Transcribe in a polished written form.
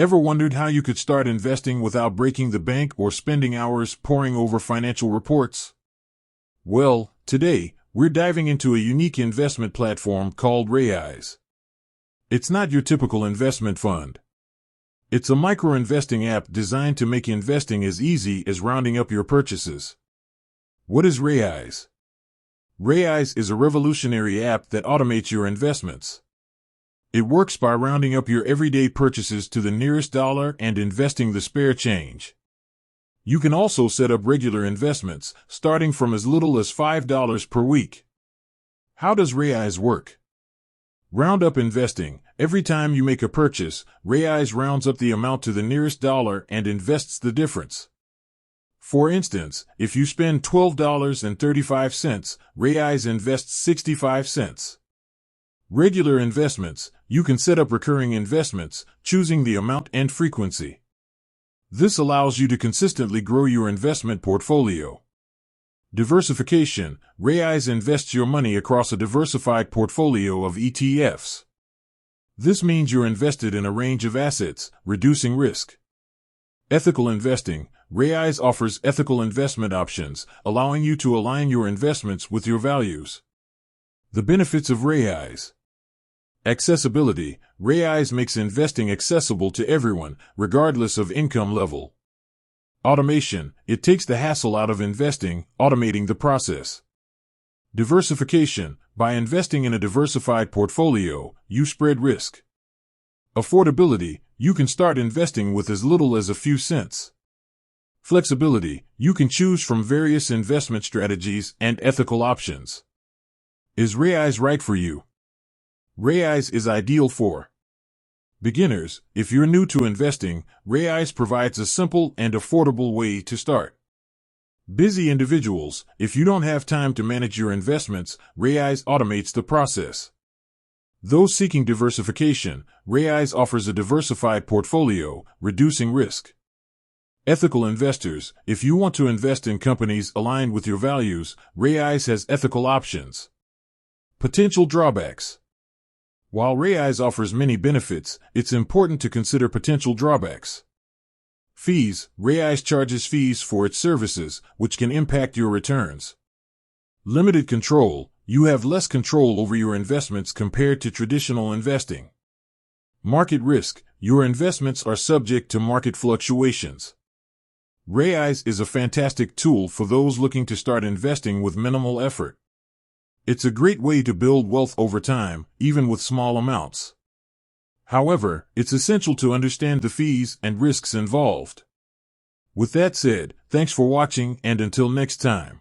Ever wondered how you could start investing without breaking the bank or spending hours poring over financial reports? Well, today, we're diving into a unique investment platform called Raiz. It's not your typical investment fund. It's a micro-investing app designed to make investing as easy as rounding up your purchases. What is Raiz? Raiz is a revolutionary app that automates your investments. It works by rounding up your everyday purchases to the nearest dollar and investing the spare change. You can also set up regular investments, starting from as little as $5 per week. How does Raiz work? Roundup investing. Every time you make a purchase, Raiz rounds up the amount to the nearest dollar and invests the difference. For instance, if you spend $12.35, Raiz invests 65 cents. Regular investments. You can set up recurring investments, choosing the amount and frequency. This allows you to consistently grow your investment portfolio. Diversification. Raiz invests your money across a diversified portfolio of ETFs. This means you're invested in a range of assets, reducing risk. Ethical investing. Raiz offers ethical investment options, allowing you to align your investments with your values. The benefits of Raiz. Accessibility. Raiz makes investing accessible to everyone, regardless of income level. Automation. It takes the hassle out of investing, automating the process. Diversification. By investing in a diversified portfolio, you spread risk. Affordability. You can start investing with as little as a few cents. Flexibility. You can choose from various investment strategies and ethical options. Is Raiz right for you? Raiz is ideal for beginners. If you're new to investing, Raiz provides a simple and affordable way to start. Busy individuals. If you don't have time to manage your investments, Raiz automates the process. Those seeking diversification, Raiz offers a diversified portfolio, reducing risk. Ethical investors. If you want to invest in companies aligned with your values, Raiz has ethical options. Potential drawbacks. While Raiz offers many benefits, it's important to consider potential drawbacks. Fees. Raiz charges fees for its services, which can impact your returns. Limited control. You have less control over your investments compared to traditional investing. Market risk. Your investments are subject to market fluctuations. Raiz is a fantastic tool for those looking to start investing with minimal effort. It's a great way to build wealth over time, even with small amounts. However, it's essential to understand the fees and risks involved. With that said, thanks for watching, and until next time.